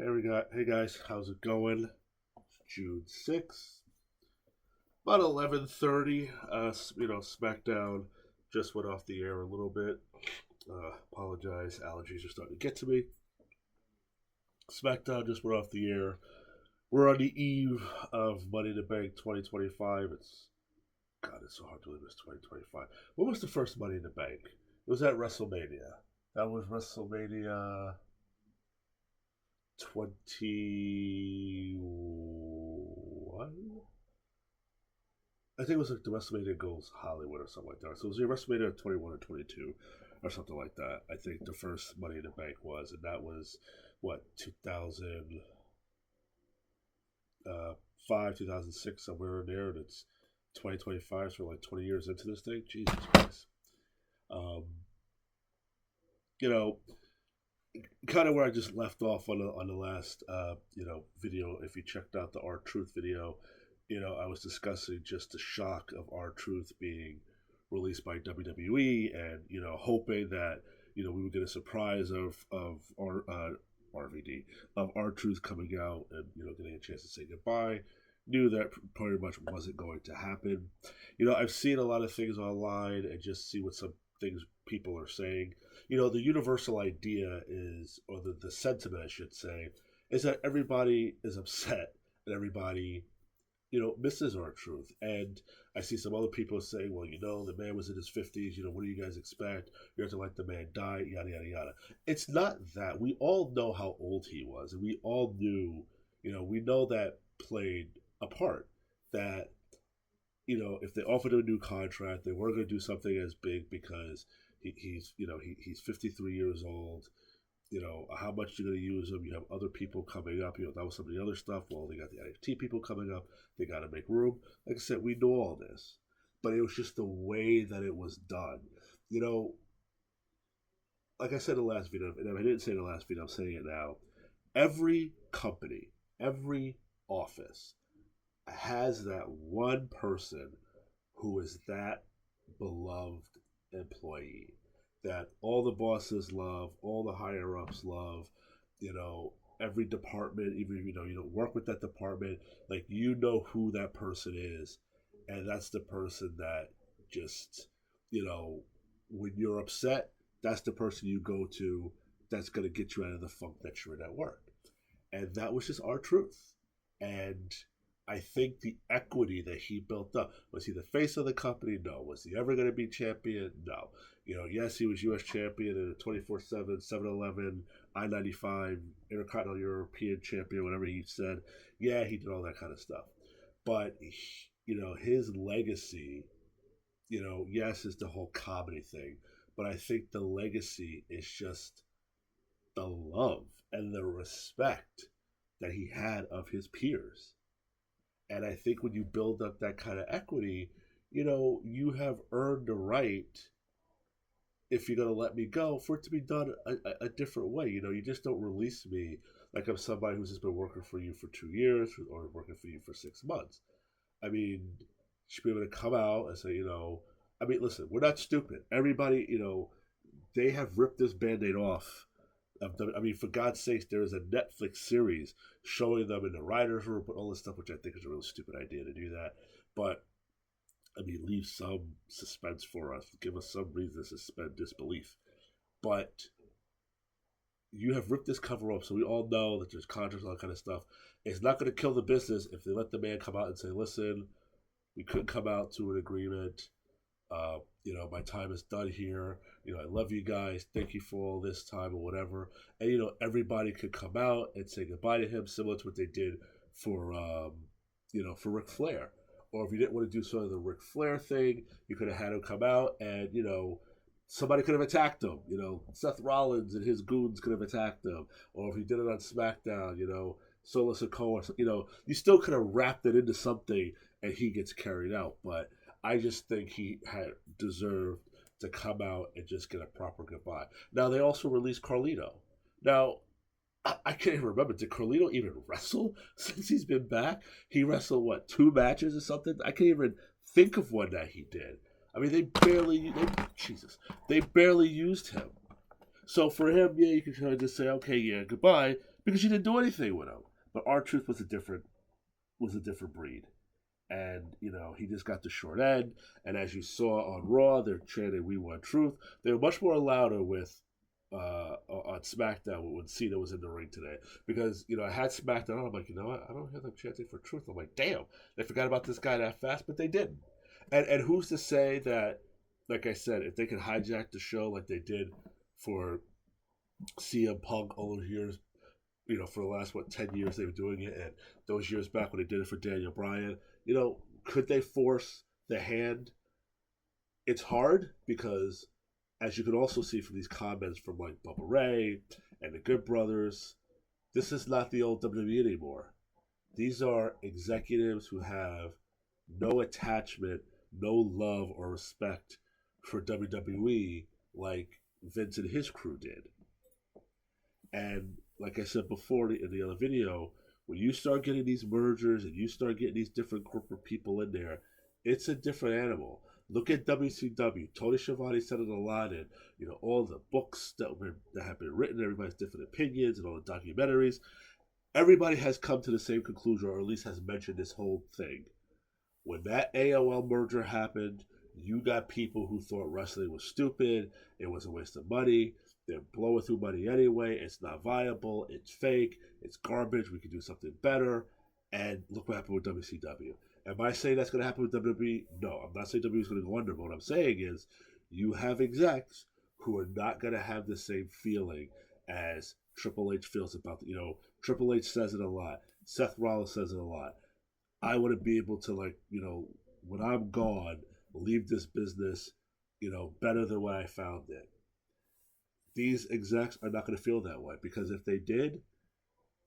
Hey guys, how's it going? June 6th, about 11:30. SmackDown just went off the air a little bit. Apologize, allergies are starting to get to me. SmackDown just went off the air. We're on the eve of Money in the Bank 2025. It's so hard to believe it's 2025. What was the first Money in the Bank? It was at WrestleMania. That was WrestleMania 21. I think it was like the WrestleMania Goes Hollywood or something like that. So it was the WrestleMania 21 or 22 or something like that. I think the first Money in the Bank was, and that was what 2005, 2006, somewhere in there, and it's 2025, so we're like 20 years into this thing. Jesus Christ. Um, you know, Kind of where I just left off on the last video. If you checked out the R Truth video, I was discussing just the shock of R Truth being released by WWE, and hoping that we would get a surprise of RVD of R Truth coming out and getting a chance to say goodbye. Knew that pretty much wasn't going to happen. I've seen a lot of things online and just see what some things people are saying. The universal idea is, or the sentiment, I should say, is that everybody is upset and everybody, misses our truth. And I see some other people saying, well, the man was in his 50s. What do you guys expect? You have to let the man die, yada, yada, yada. It's not that. We all know how old he was. And we all knew, we know that played a part. That if they offered him a new contract, they weren't going to do something as big because he's 53 years old. How much you're going to use him? You have other people coming up. That was some of the other stuff. Well, they got the NXT people coming up. They got to make room. Like I said, we know all this, but it was just the way that it was done. Like I said in the last video, and if I didn't say it in the last video, I'm saying it now. Every company, every office has that one person who is that beloved employee that all the bosses love, all the higher ups love. Every department, even if you don't work with that department, like who that person is, and that's the person that just when you're upset, that's the person you go to. That's gonna get you out of the funk that you're in at work, and that was just our truth. And I think the equity that he built up, was he the face of the company? No. Was he ever going to be champion? No. Yes, he was U.S. champion in a 24/7, 7-Eleven, I-95, Intercontinental European champion, whatever he said. Yeah, he did all that kind of stuff. But, his legacy, yes, is the whole comedy thing. But I think the legacy is just the love and the respect that he had of his peers. And I think when you build up that kind of equity, you have earned the right, if you're going to let me go, for it to be done a different way. You just don't release me like I'm somebody who's just been working for you for 2 years or working for you for 6 months. I mean, you should be able to come out and say, listen, we're not stupid. Everybody, they have ripped this Band-Aid off. For God's sakes, there is a Netflix series showing them in the writers' room, all this stuff, which I think is a really stupid idea to do that. But leave some suspense for us, give us some reason to suspend disbelief. But you have ripped this cover up, so we all know that there's contracts, all that kind of stuff. It's not going to kill the business if they let the man come out and say, "Listen, we couldn't come out to an agreement. My time is done here. I love you guys. Thank you for all this time," or whatever. And, everybody could come out and say goodbye to him, similar to what they did for Ric Flair. Or if you didn't want to do sort of the Ric Flair thing, you could have had him come out and, somebody could have attacked him. Seth Rollins and his goons could have attacked him. Or if he did it on SmackDown, Solo Sikoa, you still could have wrapped it into something and he gets carried out. But I just think he had deserved to come out and just get a proper goodbye. Now, they also released Carlito. Now, I can't even remember. Did Carlito even wrestle since he's been back? He wrestled, 2 matches or something? I can't even think of one that he did. They barely used him. So for him, yeah, you can kind of just say, okay, yeah, goodbye. because you didn't do anything with him. But R-Truth was a different breed. And, he just got the short end. And as you saw on Raw, they're chanting "We Want Truth." They were much more louder with on SmackDown when Cena was in the ring today. Because, I had SmackDown on, I'm like, you know what? I don't hear them chanting for truth. I'm like, damn, they forgot about this guy that fast, but they didn't. And who's to say that, like I said, if they could hijack the show like they did for CM Punk all those years, for the last 10 years they were doing it, and those years back when they did it for Daniel Bryan, could they force the hand? It's hard because, as you can also see from these comments from like Bubba Ray and the Good Brothers, this is not the old WWE anymore. These are executives who have no attachment, no love or respect for WWE like Vince and his crew did. And like I said before in the other video, when you start getting these mergers and you start getting these different corporate people in there, it's a different animal. Look at WCW. Tony Schiavone said it a lot, and all the books that have been written, everybody's different opinions, and all the documentaries. Everybody has come to the same conclusion, or at least has mentioned this whole thing. When that AOL merger happened, you got people who thought wrestling was stupid, it was a waste of money, they're blowing through money anyway, it's not viable, it's fake, it's garbage, we can do something better. And look what happened with WCW. Am I saying that's going to happen with WWE? No, I'm not saying WWE is going to go under. But what I'm saying is you have execs who are not going to have the same feeling as Triple H feels about it. Triple H says it a lot. Seth Rollins says it a lot. I want to be able to, when I'm gone, leave this business, better than when I found it. These execs are not going to feel that way, because if they did,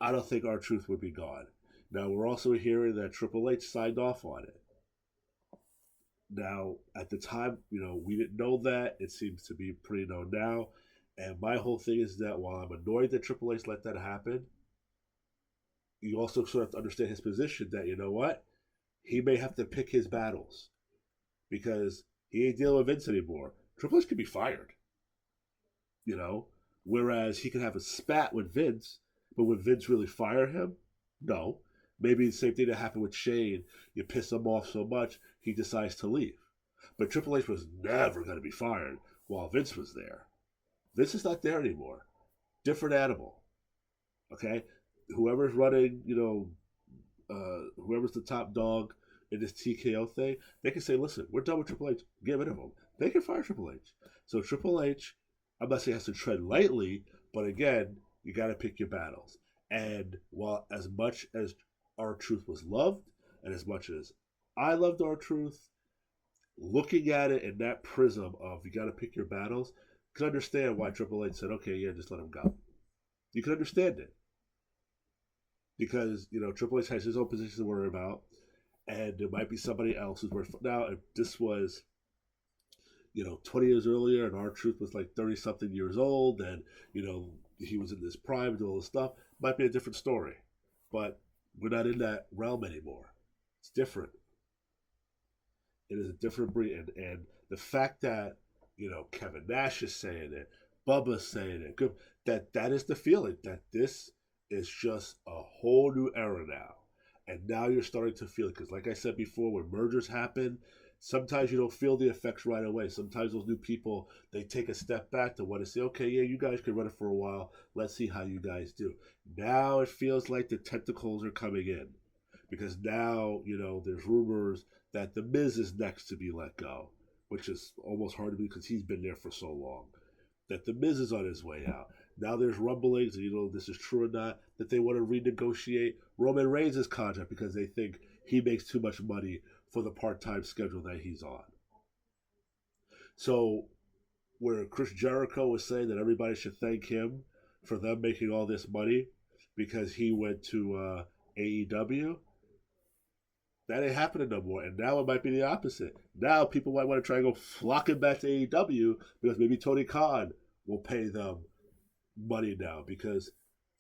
I don't think R-Truth would be gone. Now, we're also hearing that Triple H signed off on it. Now, at the time, we didn't know that. It seems to be pretty known now. And my whole thing is that while I'm annoyed that Triple H let that happen, you also sort of have to understand his position that, you know what? He may have to pick his battles, because he ain't dealing with Vince anymore. Triple H could be fired. Whereas he could have a spat with Vince, but would Vince really fire him? No. Maybe the same thing that happened with Shane. You piss him off so much, he decides to leave. But Triple H was never going to be fired while Vince was there. Vince is not there anymore. Different animal. Okay? Whoever's running, whoever's the top dog in this TKO thing, they can say, listen, we're done with Triple H. Get rid of him. They can fire Triple H. So Triple H, I'm not saying has to tread lightly, but again, you got to pick your battles. And while as much as R-Truth was loved, and as much as I loved R-Truth, looking at it in that prism of you got to pick your battles, you can understand why Triple H said, okay, yeah, just let him go. You can understand it. Because, Triple H has his own position to worry about, and there might be somebody else who's worth. Now, if this was, 20 years earlier, and R-Truth was like 30-something years old, and, he was in his prime and all this stuff, might be a different story. But we're not in that realm anymore. It's different. It is a different breed. And the fact that, Kevin Nash is saying it, Bubba's saying it, that is the feeling that this is just a whole new era now. And now you're starting to feel it. Because like I said before, when mergers happen, sometimes you don't feel the effects right away. Sometimes those new people, they take a step back to want to say, okay, yeah, you guys can run it for a while. Let's see how you guys do. Now it feels like the tentacles are coming in. Because now, there's rumors that The Miz is next to be let go. Which is almost hard to believe because he's been there for so long. That The Miz is on his way out. Now there's rumblings, and this is true or not, that they want to renegotiate Roman Reigns' contract because they think he makes too much money for the part-time schedule that he's on. So, where Chris Jericho was saying that everybody should thank him for them making all this money because he went to AEW, that ain't happening no more. And now it might be the opposite. Now people might want to try and go flocking back to AEW because maybe Tony Khan will pay them money now, because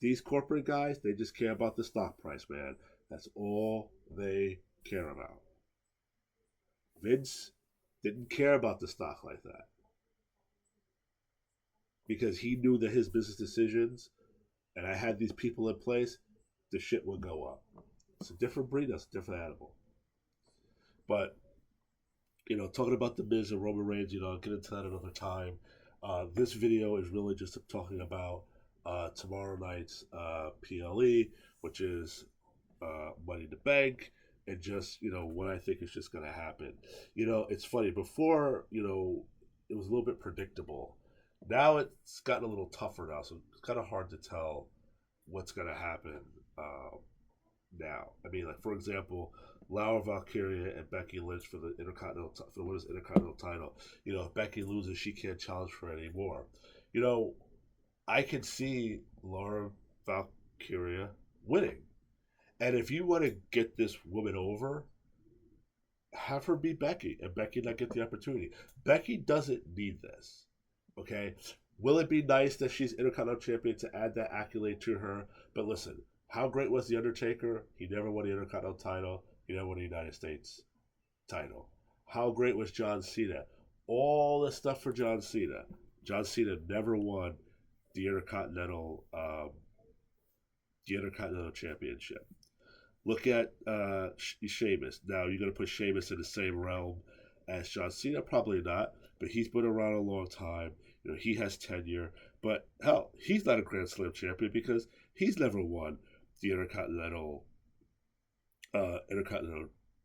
these corporate guys, they just care about the stock price, man. That's all they care about. Vince didn't care about the stock like that, because he knew that his business decisions and I had these people in place, the shit would go up. It's a different breed, that's a different animal. But talking about the Miz and Roman Reigns, I'll get into that another time. This video is really just talking about tomorrow night's PLE, which is Money in the Bank, and just what I think is just going to happen. It's funny. Before, it was a little bit predictable. Now it's gotten a little tougher now, so it's kind of hard to tell what's going to happen now. I mean, like for example, Laura Valkyria and Becky Lynch for the women's Intercontinental title. If Becky loses, she can't challenge for it anymore. You know, I can see Laura Valkyria winning, and if you want to get this woman over, have her beat Becky, and Becky not get the opportunity. Becky doesn't need this. Okay, will it be nice that she's Intercontinental Champion to add that accolade to her? But listen, how great was The Undertaker? He never won the Intercontinental title. He never won the United States title. How great was John Cena? All the stuff for John Cena. John Cena never won the Intercontinental Championship. Look at Sheamus. Now, you're going to put Sheamus in the same realm as John Cena? Probably not, but he's been around a long time. He has tenure. But, hell, he's not a Grand Slam champion because he's never won the Intercontinental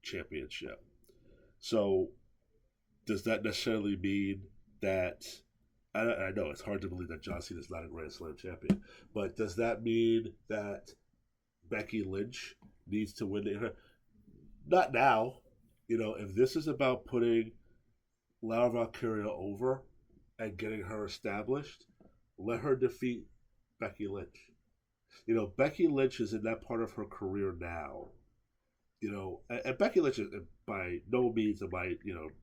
Championship. So, does that necessarily mean that... I know it's hard to believe that John Cena is not a Grand Slam champion, but does that mean that Becky Lynch needs to win the... Not now. If this is about putting Laura Valkyria over and getting her established, let her defeat Becky Lynch. Becky Lynch is in that part of her career now. And Becky Lynch is by no means am I,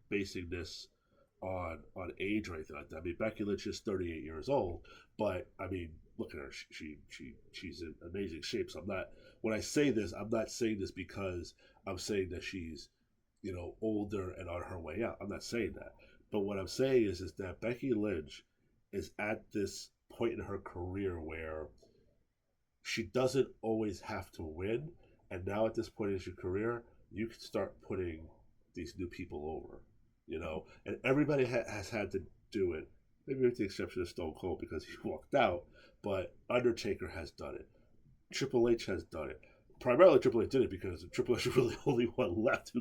basing this on age or anything like that. I mean, Becky Lynch is 38 years old, but I mean, look at her. She's in amazing shape. So when I say this, I'm not saying this because I'm saying that she's, older and on her way out. I'm not saying that. But what I'm saying is that Becky Lynch is at this point in her career where she doesn't always have to win. And now at this point in your career, you can start putting these new people over, and everybody has had to do it. Maybe with the exception of Stone Cold because he walked out, but Undertaker has done it. Triple H has done it. Primarily Triple H did it because Triple H is really the only one left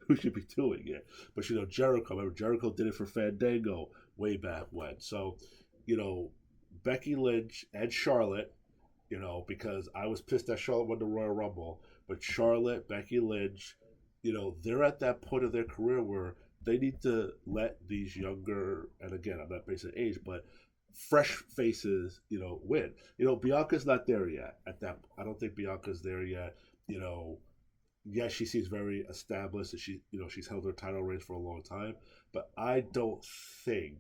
who should be doing it. But Jericho, remember Jericho did it for Fandango way back when. So, Becky Lynch and Charlotte, because I was pissed that Charlotte won the Royal Rumble, but Charlotte, Becky Lynch, they're at that point of their career where they need to let these younger, and again, I'm not basing age, but fresh faces, win. Bianca's not there yet. I don't think Bianca's there yet. Yes, she seems very established, and she's held her title reigns for a long time, but I don't think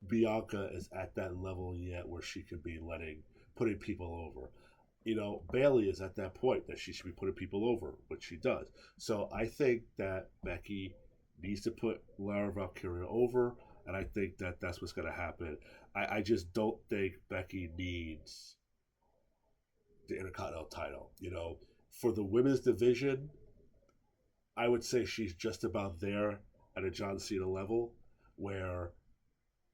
Bianca is at that level yet where she could be putting people over. Bailey is at that point that she should be putting people over, which she does. So I think that Becky needs to put Laura Valkyria over, and I think that that's what's going to happen. I just don't think Becky needs the Intercontinental title. For the women's division, I would say she's just about there at a John Cena level where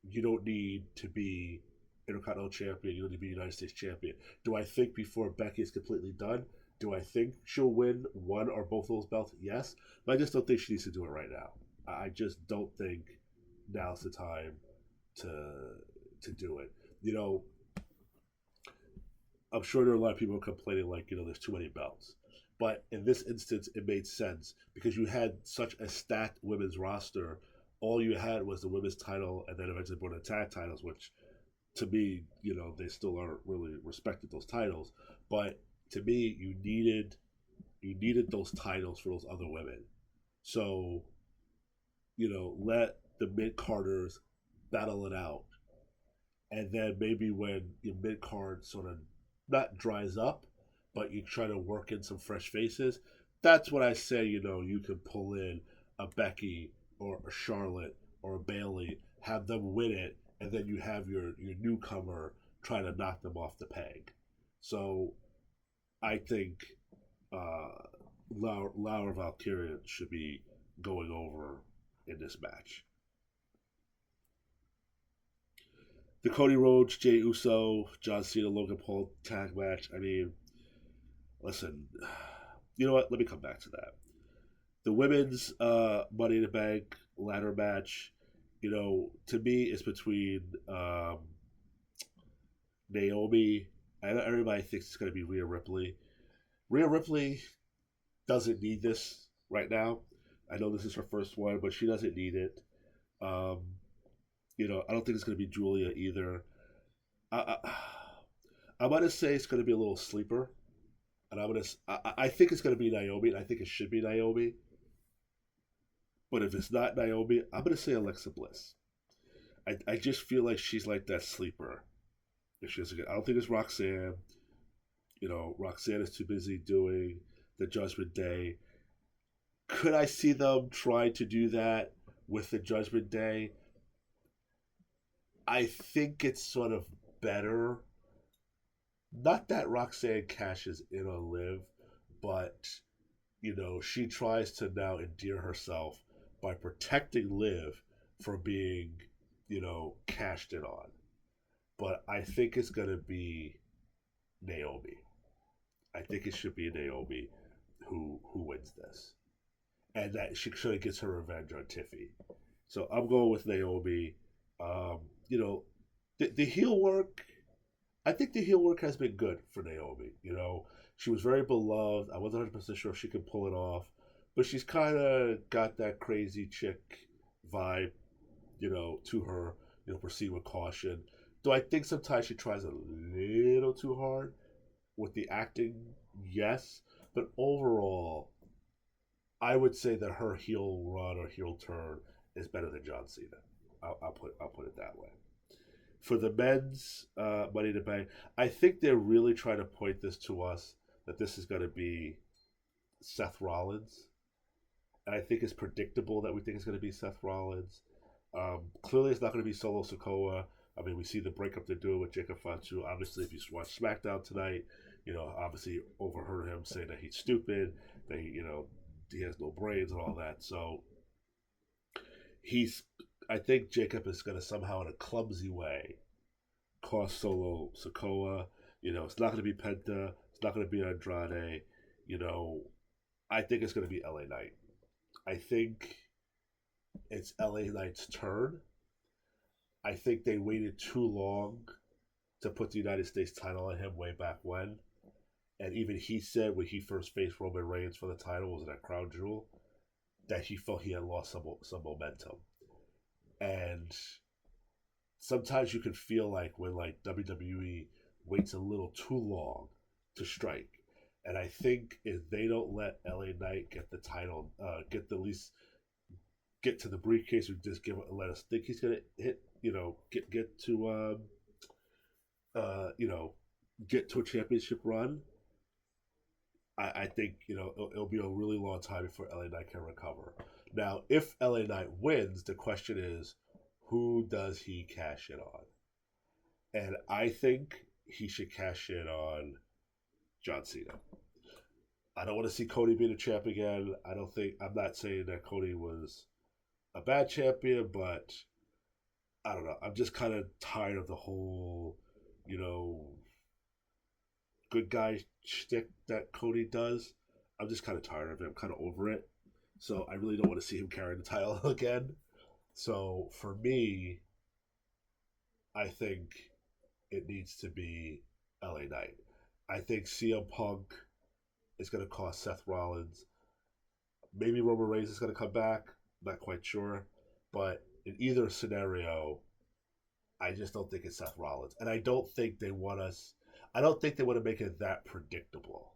you don't need to be Intercontinental Champion, you don't need to be United States Champion. Do I think before Becky is completely done, do I think she'll win one or both of those belts? Yes. But I just don't think she needs to do it right now. I just don't think now's the time to do it. I'm sure there are a lot of people complaining there's too many belts. But in this instance, it made sense because you had such a stacked women's roster. All you had was the women's title and then eventually brought the tag titles, which to me, they still aren't really respected, those titles. But to me, you needed those titles for those other women. So, let the mid-carders battle it out. And then maybe when your mid-card sort of not dries up, but you try to work in some fresh faces, that's when I say, you can pull in a Becky or a Charlotte or a Bailey, have them win it, and then you have your newcomer trying to knock them off the peg. So I think Laura Valkyria should be going over in this match. The Cody Rhodes, Jey Uso, John Cena, Logan Paul tag match. I mean, listen, you know what? Let me come back to that. The women's Money in the Bank ladder match, to me, is between Naomi. I know everybody thinks it's going to be Rhea Ripley. Rhea Ripley doesn't need this right now. I know this is her first one, but she doesn't need it. Um, I don't think it's going to be Julia either. I'm going to say it's going to be a little sleeper, and I think it's going to be Naomi, and I think it should be Naomi. But if it's not Naomi, I'm going to say Alexa Bliss. I just feel like she's like that sleeper. If she doesn't get, I don't think it's Roxanne. Roxanne is too busy doing the Judgment Day. Could I see them trying to do that with the Judgment Day? I think it's sort of better. Not that Roxanne cashes in on Liv, but she tries to now endear herself by protecting Liv from being, cashed in on. But I think it's going to be Naomi. I think it should be Naomi who wins this. And that she sort of gets her revenge on Tiffy. So I'm going with Naomi. The heel work, I think the heel work has been good for Naomi. She was very beloved. I wasn't 100% sure if she could pull it off. But she's kind of got that crazy chick vibe, to her, proceed with caution. Do I think sometimes she tries a little too hard with the acting? Yes. But overall, I would say that her heel run or heel turn is better than John Cena. I'll put it that way. For the men's Money in the Bank, I think they're really trying to point this to us that this is going to be Seth Rollins. And I think it's predictable that we think it's going to be Seth Rollins. Clearly, it's not going to be Solo Sikoa. I mean, we see the breakup they're doing with Jacob Fatu. Obviously, if you watch SmackDown tonight, obviously overheard him saying that he's stupid, that he has no brains and all that. So I think Jacob is going to somehow, in a clumsy way, cost Solo Sikoa. It's not going to be Penta. It's not going to be Andrade. I think it's going to be LA Knight. I think it's LA Knight's turn. I think they waited too long to put the United States title on him way back when. And even he said when he first faced Roman Reigns for the title, was it at Crown Jewel, that he felt he had lost some momentum. And sometimes you can feel like when WWE waits a little too long to strike. And I think if they don't let LA Knight get the title, get to the briefcase, or just let us think he's gonna hit, get to get to a championship run. I think it'll be a really long time before LA Knight can recover. Now, if LA Knight wins, the question is, who does he cash in on? And I think he should cash in on John Cena. I don't want to see Cody being a champ again. I'm not saying that Cody was a bad champion, but I don't know. I'm just kind of tired of the whole, good guy shtick that Cody does. I'm just kind of tired of it. I'm kind of over it. So I really don't want to see him carry the title again. So for me, I think it needs to be LA Knight. I think CM Punk is going to cost Seth Rollins. Maybe Roman Reigns is going to come back. Not quite sure. But in either scenario, I just don't think it's Seth Rollins. And I don't think they want to make it that predictable.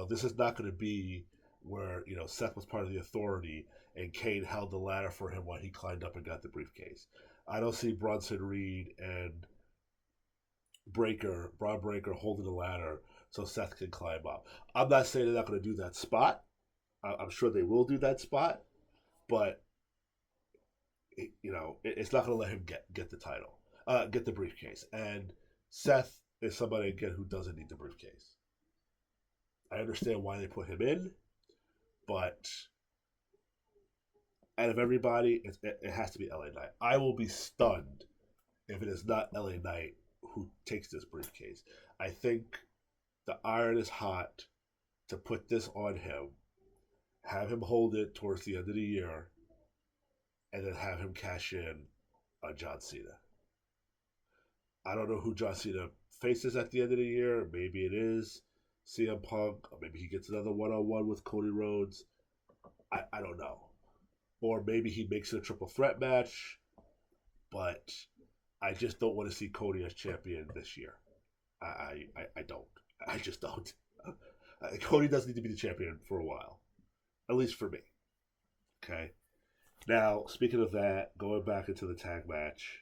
This is not going to be where, Seth was part of the Authority and Kane held the ladder for him while he climbed up and got the briefcase. I don't see Bronson Reed and Braun Breaker holding the ladder so Seth can climb up. I'm not saying they're not going to do that spot. I'm sure they will do that spot, but it's not going to let him get the title, get the briefcase. And Seth is somebody again who doesn't need the briefcase. I understand why they put him in, but out of everybody, it has to be LA Knight. I will be stunned if it is not LA Knight who takes this briefcase. I think the iron is hot to put this on him, have him hold it towards the end of the year, and then have him cash in on John Cena. I don't know who John Cena faces at the end of the year. Maybe it is CM Punk, or maybe he gets another one-on-one with Cody Rhodes. I don't know. Or maybe he makes it a triple threat match, but I just don't want to see Cody as champion this year. I don't. I just don't. Cody doesn't need to be the champion for a while, at least for me. Okay. Now, speaking of that, going back into the tag match,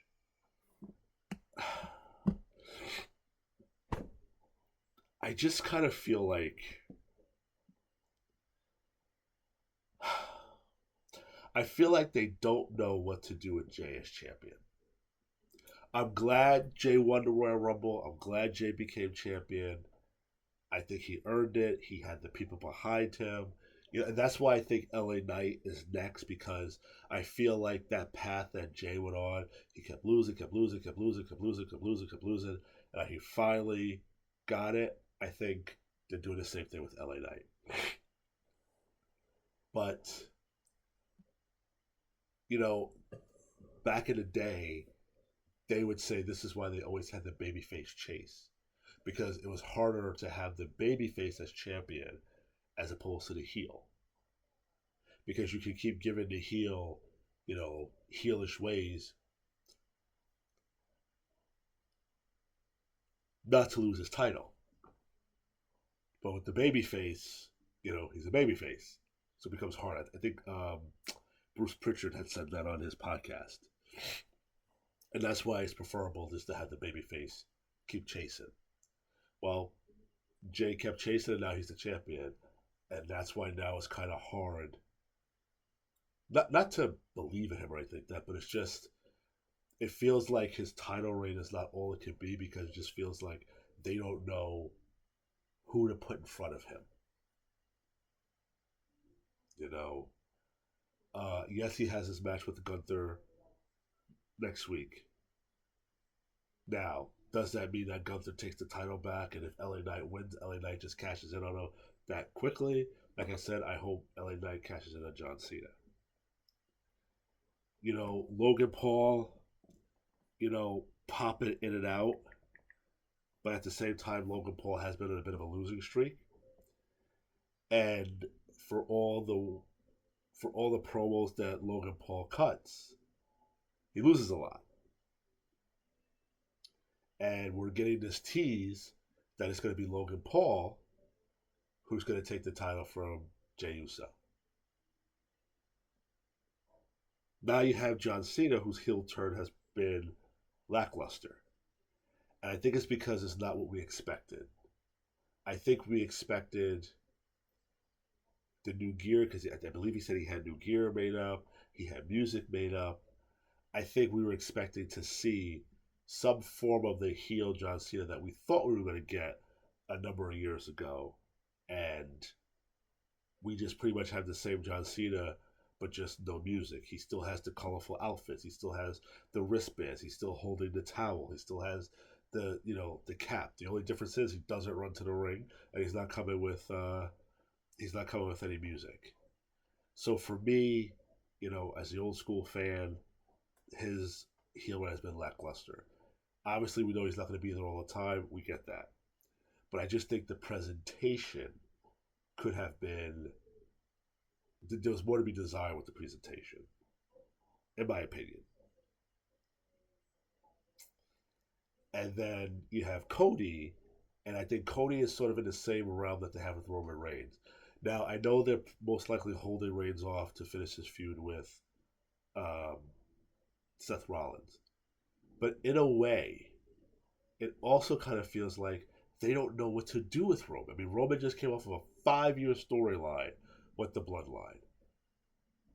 I just kind of feel like they don't know what to do with Jay as champion. I'm glad Jay won the Royal Rumble. I'm glad Jay became champion. I think he earned it. He had the people behind him. You know, and that's why I think LA Knight is next, because I feel like that path that Jay went on, he kept losing, and he finally got it. I think they're doing the same thing with LA Knight. But, you know, back in the day, they would say this is why they always had the babyface chase, because it was harder to have the babyface as champion as opposed to the heel, because you could keep giving the heel, you know, heelish ways not to lose his title. But with the babyface, you know, he's a babyface, so it becomes hard. I think Bruce Pritchard had said that on his podcast. And that's why it's preferable just to have the babyface keep chasing. Well, Jay kept chasing, and now he's the champion. And that's why now it's kind of hard. Not to believe in him or anything like that, but it's just, it feels like his title reign is not all it could be, because it just feels like they don't know who to put in front of him. You know? Yes, he has his match with Gunther next week. Now, does that mean that Gunther takes the title back, and if LA Knight wins, LA Knight just cashes in on him that quickly? Like I said, I hope LA Knight cashes in on John Cena. You know, Logan Paul, you know, popping in and out, but at the same time, Logan Paul has been in a bit of a losing streak, and for all the promos that Logan Paul cuts, he loses a lot. And we're getting this tease that it's going to be Logan Paul who's going to take the title from Jey Uso. Now you have John Cena, whose heel turn has been lackluster. And I think it's because it's not what we expected. I think we expected the new gear, because I believe he said he had new gear made up, he had music made up. I think we were expecting to see some form of the heel John Cena that we thought we were going to get a number of years ago. And we just pretty much have the same John Cena, but just no music. He still has the colorful outfits. He still has the wristbands. He's still holding the towel. He still has the cap. The only difference is he doesn't run to the ring, and he's not coming with any music. So for me, you know, as the old school fan, his heel run has been lackluster. Obviously, we know he's not going to be there all the time. We get that. But I just think the presentation could have been... There was more to be desired with the presentation, in my opinion. And then you have Cody, and I think Cody is sort of in the same realm that they have with Roman Reigns. Now, I know they're most likely holding Reigns off to finish his feud with Seth Rollins. But in a way, it also kind of feels like they don't know what to do with Roman. I mean, Roman just came off of a 5-year storyline with the Bloodline.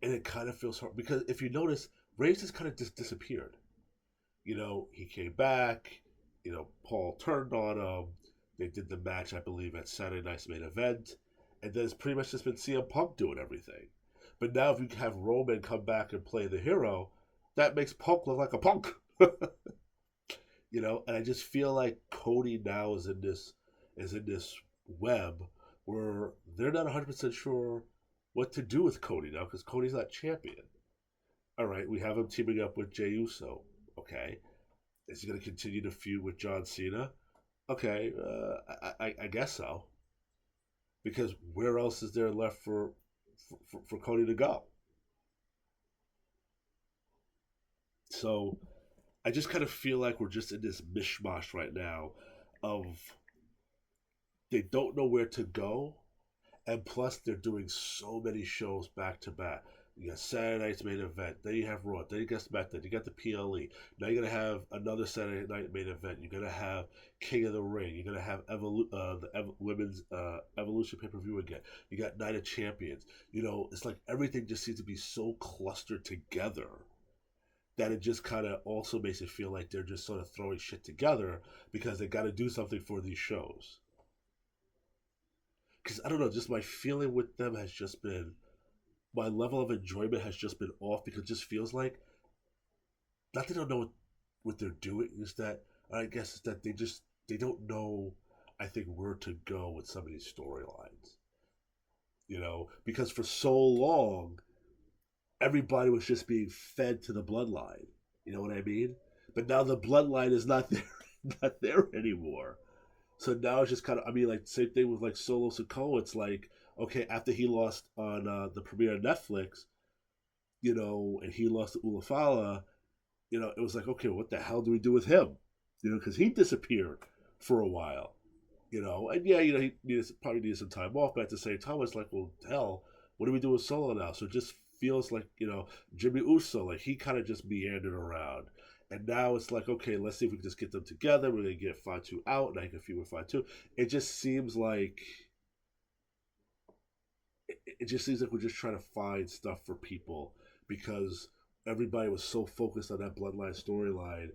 And it kind of feels hard, because if you notice, Reigns just kind of disappeared. You know, he came back, Paul turned on him. They did the match, I believe, at Saturday Night's Main Event, and then it's pretty much just been CM Punk doing everything. But now, if you have Roman come back and play the hero, that makes Punk look like a punk. And I just feel like Cody now is in this web where they're not 100% sure what to do with Cody now because Cody's not champion. All right, we have him teaming up with Jey Uso. Okay, is he going to continue to feud with John Cena? Okay, I guess so. Because where else is there left for Cody to go? So I just kind of feel like we're just in this mishmash right now of they don't know where to go, and plus they're doing so many shows back to back. You got Saturday night's main event, then you have Raw, then you got SmackDown, you got the PLE. Now you're gonna have another Saturday night main event. You're gonna have King of the Ring. You're gonna have women's Evolution pay per view again. You got Night of Champions. It's like everything just seems to be so clustered together that it just kind of also makes it feel like they're just sort of throwing shit together because they got to do something for these shows. Because I don't know, just my feeling with them has just been my level of enjoyment has just been off because it just feels like not they don't know what they're doing is that I guess it's that they don't know I think where to go with some of these storylines. Because for so long everybody was just being fed to the bloodline. You know what I mean? But now the bloodline is not there not there anymore. So now it's just kind of, I mean, like, same thing with, like, Solo Sikoa. It's like, okay, after he lost on the premiere of Netflix, and he lost to Ulafala, it was like, okay, what the hell do we do with him? Because he disappeared for a while, and yeah, probably needed some time off, but at the same time, it's like, well, hell, what do we do with Solo now? So it just feels like, Jimmy Uso, like, he kind of just meandered around. And now it's like, okay, let's see if we can just get them together. We're going to get Fatu out, and I can feud with Fatu. It just seems like we're just trying to find stuff for people because everybody was so focused on that bloodline storyline,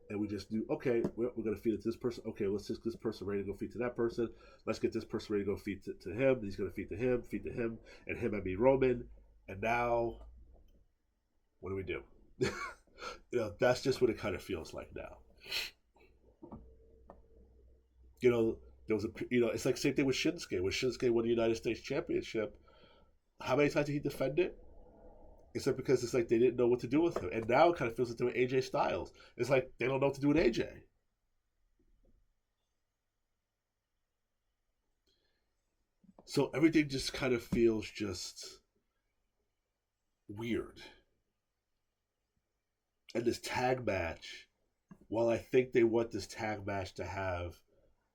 and we just knew, okay, we're going to feed it to this person. Okay, let's just get this person ready to go feed to that person. Let's get this person ready to go feed to him. He's going to feed to him, and him, I mean Roman. And now, what do we do? That's just what it kind of feels like now. There was it's like same thing with Shinsuke. When Shinsuke won the United States Championship, how many times did he defend it? Except because it's like they didn't know what to do with him. And now it kind of feels like doing AJ Styles. It's like they don't know what to do with AJ. So everything just kind of feels just weird. And this tag match, while I think they want this tag match to have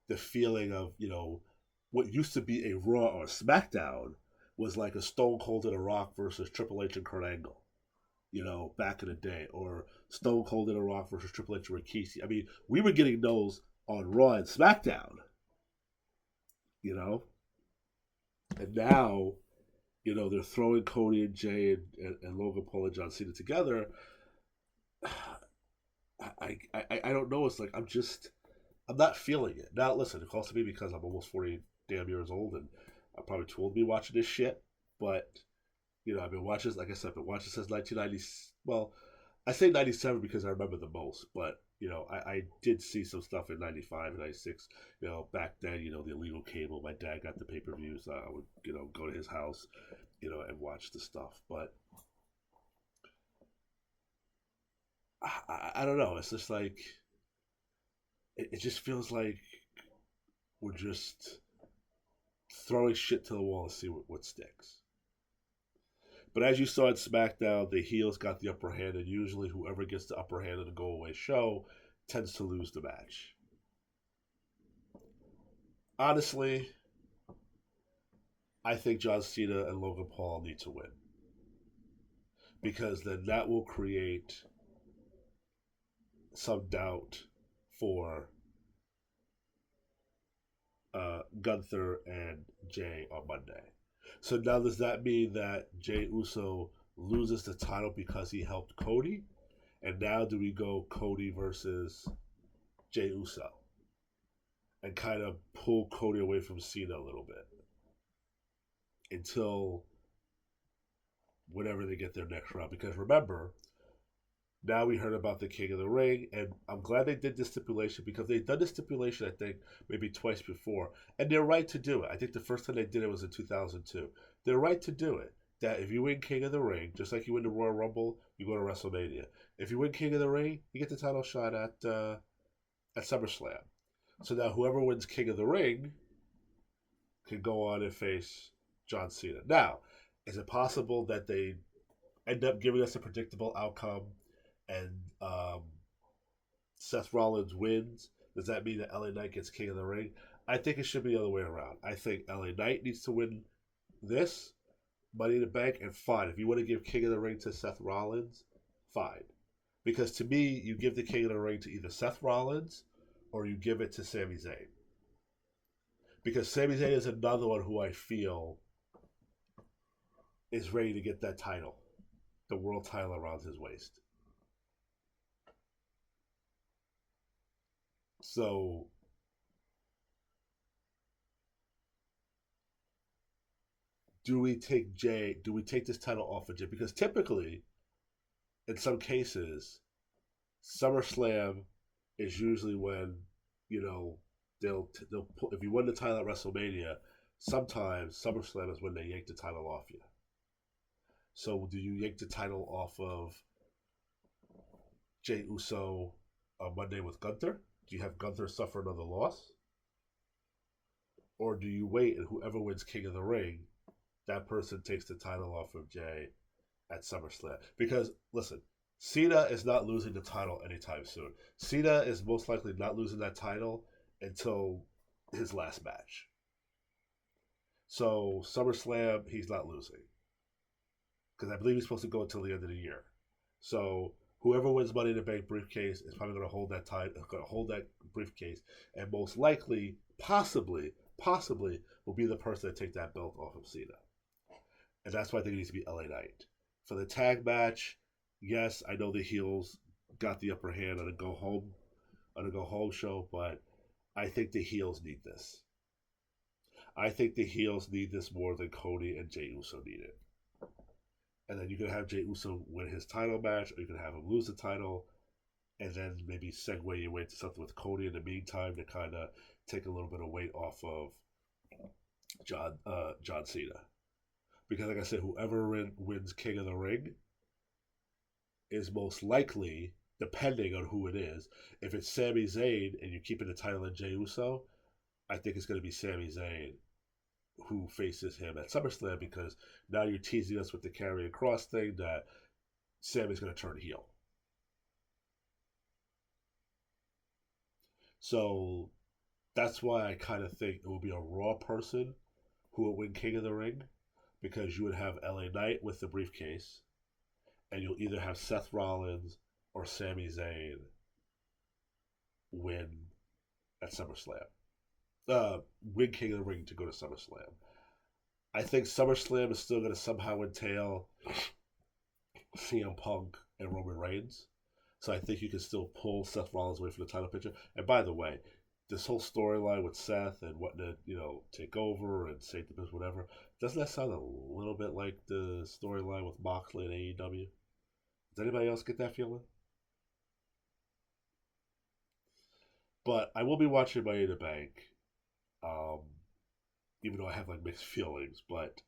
the feeling of, what used to be a Raw or a SmackDown was like a Stone Cold and a Rock versus Triple H and Kurt Angle, back in the day. Or Stone Cold and a Rock versus Triple H and Rikishi. I mean, we were getting those on Raw and SmackDown, And now, they're throwing Cody and Jay and Logan Paul and John Cena together. I don't know. It's like I'm not feeling it. Now, listen, it calls to me because I'm almost 40 damn years old and I'm probably too old to be watching this shit. But, I've been watching, like I said, I've been watching since 1990. Well, I say 97 because I remember the most. But, I did see some stuff in 95 and 96. Back then, the illegal cable. My dad got the pay per views. I would, go to his house, and watch the stuff. But I don't know. It's just like it just feels like we're just throwing shit to the wall to see what sticks. But as you saw in SmackDown, the heels got the upper hand, and usually whoever gets the upper hand in a go-away show tends to lose the match. Honestly, I think John Cena and Logan Paul need to win. Because then that will create some doubt for Gunther and Jay on Monday. So now does that mean that Jey Uso loses the title because he helped Cody? And now do we go Cody versus Jey Uso and kind of pull Cody away from Cena a little bit until whenever they get their next round. Because remember, now we heard about the King of the Ring, and I'm glad they did this stipulation because they've done this stipulation, I think, maybe twice before. And they're right to do it. I think the first time they did it was in 2002. They're right to do it. That if you win King of the Ring, just like you win the Royal Rumble, you go to WrestleMania. If you win King of the Ring, you get the title shot at SummerSlam. So now whoever wins King of the Ring can go on and face John Cena. Now, is it possible that they end up giving us a predictable outcome and Seth Rollins wins? Does that mean that LA Knight gets King of the Ring? I think it should be the other way around. I think LA Knight needs to win this Money in the Bank, and fine. If you want to give King of the Ring to Seth Rollins, fine. Because to me, you give the King of the Ring to either Seth Rollins or you give it to Sami Zayn. Because Sami Zayn is another one who I feel is ready to get that title, the world title around his waist. So, do we take Jay? Do we take this title off of Jay? Because typically, in some cases, SummerSlam is usually when they'll put, if you win the title at WrestleMania, sometimes SummerSlam is when they yank the title off you. So do you yank the title off of Jey Uso on Monday with Gunther? Do you have Gunther suffer another loss? Or do you wait and whoever wins King of the Ring, that person takes the title off of Jay at SummerSlam? Because, listen, Cena is not losing the title anytime soon. Cena is most likely not losing that title until his last match. So, SummerSlam, he's not losing. Because I believe he's supposed to go until the end of the year. So, whoever wins Money in the Bank briefcase is probably going to hold that title, going to hold that briefcase, and most likely, possibly, will be the person to take that belt off of Cena. And that's why I think it needs to be LA Knight. For the tag match, yes, I know the heels got the upper hand on a go home show, but I think the heels need this. I think the heels need this more than Cody and Jey Uso need it. And then you can have Jey Uso win his title match, or you can have him lose the title, and then maybe segue your way to something with Cody in the meantime to kind of take a little bit of weight off of John Cena. Because, like I said, whoever wins King of the Ring is most likely, depending on who it is, if it's Sami Zayn and you're keeping the title in Jey Uso, I think it's going to be Sami Zayn who faces him at SummerSlam, because now you're teasing us with the Karrion Kross thing that Sami's going to turn heel. So that's why I kind of think it will be a Raw person who will win King of the Ring, because you would have LA Knight with the briefcase, and you'll either have Seth Rollins or Sami Zayn win at SummerSlam. Win King of the Ring to go to SummerSlam. I think SummerSlam is still going to somehow entail CM Punk and Roman Reigns. So I think you can still pull Seth Rollins away from the title picture. And by the way, this whole storyline with Seth and wanting to, take over and save the business, whatever, doesn't that sound a little bit like the storyline with Moxley and AEW? Does anybody else get that feeling? But I will be watching Money in the Bank, even though I have mixed feelings. But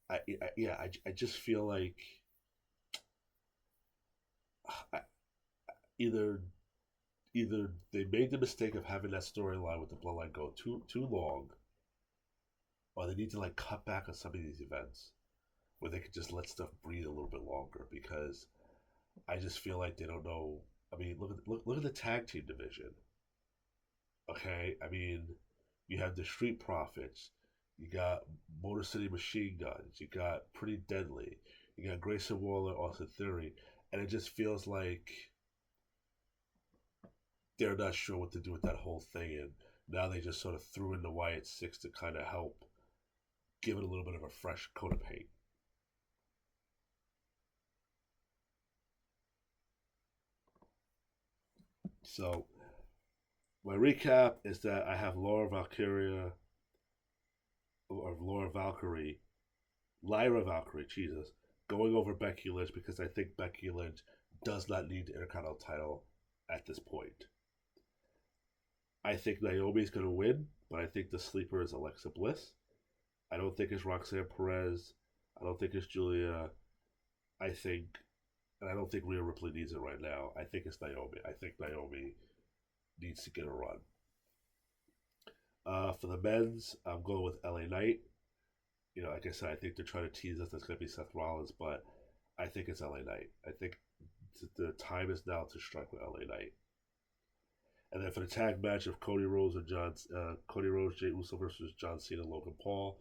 I just feel like either they made the mistake of having that storyline with the Bloodline go too long, or they need to cut back on some of these events where they could just let stuff breathe a little bit longer, because I just feel like they don't know. I mean, look at the tag team division. Okay, I mean, you have the Street Profits, you got Motor City Machine Guns, you got Pretty Deadly, you got Grayson Waller, Austin Theory, and it just feels like they're not sure what to do with that whole thing, and now they just sort of threw in the Wyatt Six to kind of help give it a little bit of a fresh coat of paint. So my recap is that I have Lyra Valkyrie, Jesus, going over Becky Lynch because I think Becky Lynch does not need the Intercontinental title at this point. I think Naomi's going to win, but I think the sleeper is Alexa Bliss. I don't think it's Roxanne Perez. I don't think it's Julia. I think, and I don't think Rhea Ripley needs it right now. I think it's Naomi. I think Naomi needs to get a run. For the men's, I'm going with LA Knight. Like I said, I think they're trying to tease us. That's going to be Seth Rollins, but I think it's LA Knight. I think the time is now to strike with LA Knight. And then for the tag match of Cody Rhodes, Jey Uso versus John Cena, Logan Paul,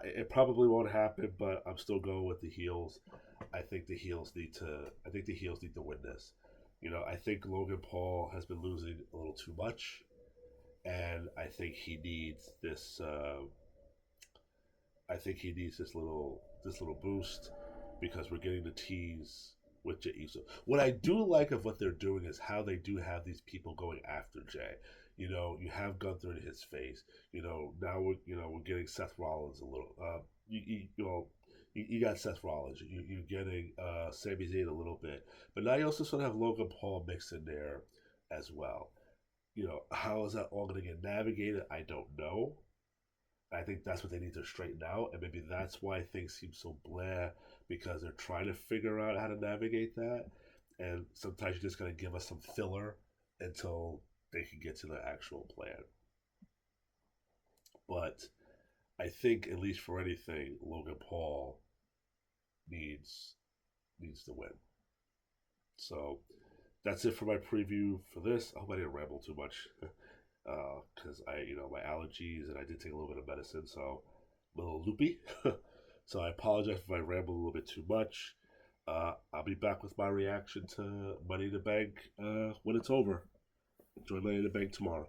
it probably won't happen, but I'm still going with the heels. I think the heels need to win this. I think Logan Paul has been losing a little too much, and I think he needs this. I think he needs this little boost because we're getting the tease with Jey Uso. What I do like of what they're doing is how they do have these people going after Jey. You have Gunther in his face. Now we're getting Seth Rollins a little. You got Seth Rollins. You're getting Sami Zayn a little bit, but now you also sort of have Logan Paul mixed in there as well. How is that all going to get navigated? I don't know. I think that's what they need to straighten out, and maybe that's why things seem so blah, because they're trying to figure out how to navigate that, and sometimes you're just going to give us some filler until they can get to the actual plan. But I think, at least for anything, Logan Paul needs to win. So that's it for my preview for this. I hope I didn't ramble too much. Because my allergies, and I did take a little bit of medicine, so I'm a little loopy. So I apologize if I ramble a little bit too much. I'll be back with my reaction to Money in the Bank when it's over. Enjoy Money in the Bank tomorrow.